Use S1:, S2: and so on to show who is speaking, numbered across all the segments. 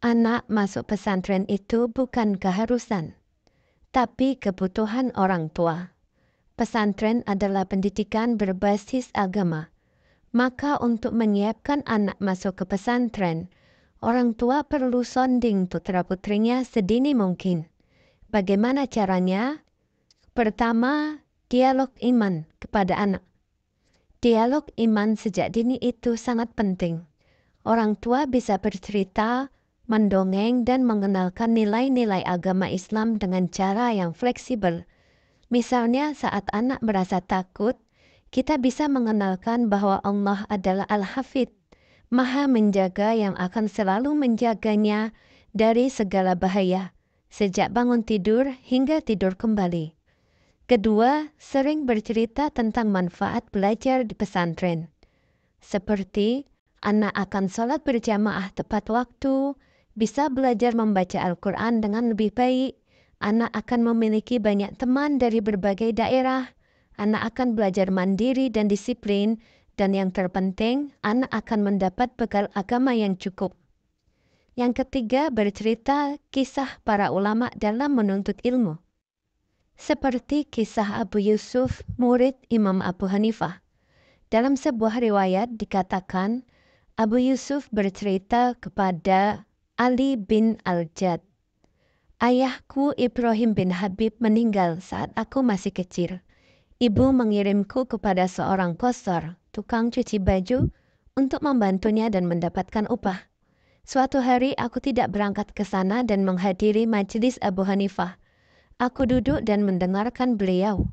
S1: Anak masuk pesantren itu bukan keharusan, tapi kebutuhan orang tua. Pesantren adalah pendidikan berbasis agama. Maka untuk menyiapkan anak masuk ke pesantren, orang tua perlu sonding putra-putrinya sedini mungkin. Bagaimana caranya? Pertama, dialog iman kepada anak. Dialog iman sejak dini itu sangat penting. Orang tua bisa bercerita, mendongeng, dan mengenalkan nilai-nilai agama Islam dengan cara yang fleksibel. Misalnya saat anak merasa takut, kita bisa mengenalkan bahwa Allah adalah Al-Hafidz, Maha Menjaga yang akan selalu menjaganya dari segala bahaya, sejak bangun tidur hingga tidur kembali. Kedua, sering bercerita tentang manfaat belajar di pesantren. Seperti, anak akan sholat berjamaah tepat waktu, bisa belajar membaca Al-Quran dengan lebih baik, anak akan memiliki banyak teman dari berbagai daerah, anak akan belajar mandiri dan disiplin, dan yang terpenting, anak akan mendapat bekal agama yang cukup. Yang ketiga, bercerita kisah para ulama dalam menuntut ilmu. Seperti kisah Abu Yusuf, murid Imam Abu Hanifah. Dalam sebuah riwayat dikatakan, Abu Yusuf bercerita kepada Ali bin Al-Jad, "Ayahku Ibrahim bin Habib meninggal saat aku masih kecil. Ibu mengirimku kepada seorang qasar, tukang cuci baju, untuk membantunya dan mendapatkan upah. Suatu hari aku tidak berangkat ke sana dan menghadiri majelis Abu Hanifah. Aku duduk dan mendengarkan beliau.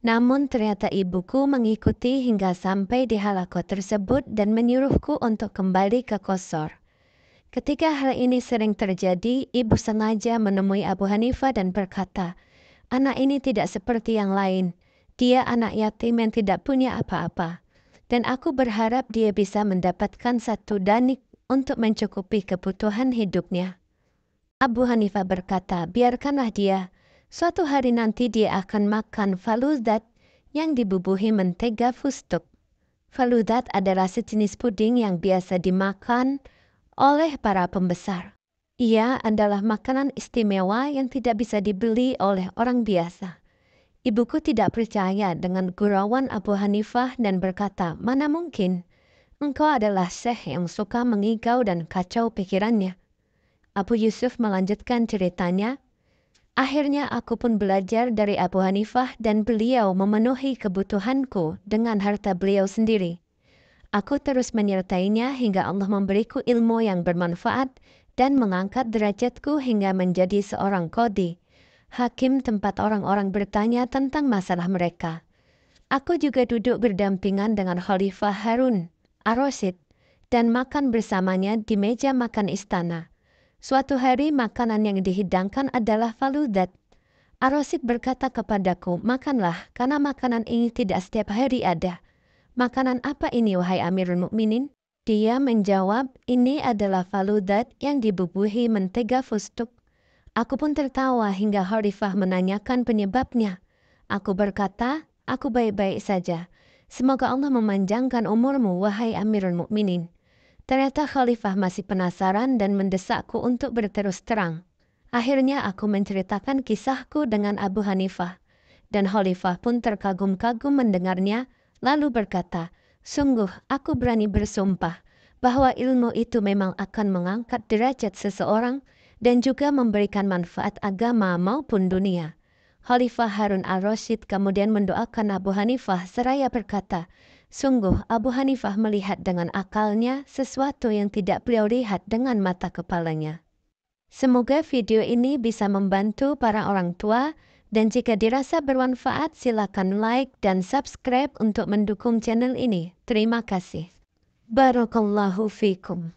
S1: Namun ternyata ibuku mengikuti hingga sampai di halaqah tersebut dan menyuruhku untuk kembali ke qasar. Ketika hal ini sering terjadi, ibu sengaja menemui Abu Hanifah dan berkata, 'Anak ini tidak seperti yang lain. Dia anak yatim yang tidak punya apa-apa. Dan aku berharap dia bisa mendapatkan satu danik untuk mencukupi kebutuhan hidupnya.' Abu Hanifah berkata, 'Biarkanlah dia. Suatu hari nanti dia akan makan faludat yang dibubuhi mentega fustuk.' Faludat adalah sejenis puding yang biasa dimakan oleh para pembesar. Ia adalah makanan istimewa yang tidak bisa dibeli oleh orang biasa. Ibuku tidak percaya dengan gurauan Abu Hanifah dan berkata, 'Mana mungkin? Engkau adalah syekh yang suka mengigau dan kacau pikirannya.' Abu Yusuf melanjutkan ceritanya, 'Akhirnya aku pun belajar dari Abu Hanifah dan beliau memenuhi kebutuhanku dengan harta beliau sendiri. Aku terus menyertainya hingga Allah memberiku ilmu yang bermanfaat dan mengangkat derajatku hingga menjadi seorang qadhi, hakim tempat orang-orang bertanya tentang masalah mereka. Aku juga duduk berdampingan dengan Khalifah Harun Ar-Rasyid dan makan bersamanya di meja makan istana. Suatu hari makanan yang dihidangkan adalah faludat. Ar-Rasyid berkata kepadaku, 'Makanlah, karena makanan ini tidak setiap hari ada.' 'Makanan apa ini, wahai Amirul Mukminin?' Dia menjawab, 'Ini adalah faludat yang dibubuhi mentega fustuk.' Aku pun tertawa hingga Khalifah menanyakan penyebabnya. Aku berkata, 'Aku baik-baik saja. Semoga Allah memanjangkan umurmu, wahai Amirul Mukminin.' Ternyata Khalifah masih penasaran dan mendesakku untuk berterus terang. Akhirnya aku menceritakan kisahku dengan Abu Hanifah. Dan Khalifah pun terkagum-kagum mendengarnya, lalu berkata, 'Sungguh aku berani bersumpah bahwa ilmu itu memang akan mengangkat derajat seseorang dan juga memberikan manfaat agama maupun dunia.' Khalifah Harun Ar-Rasyid kemudian mendoakan Abu Hanifah seraya berkata, 'Sungguh Abu Hanifah melihat dengan akalnya sesuatu yang tidak beliau lihat dengan mata kepalanya.' Semoga video ini bisa membantu para orang tua, dan jika dirasa bermanfaat silakan like dan subscribe untuk mendukung channel ini. Terima kasih. Barakallahu fikum.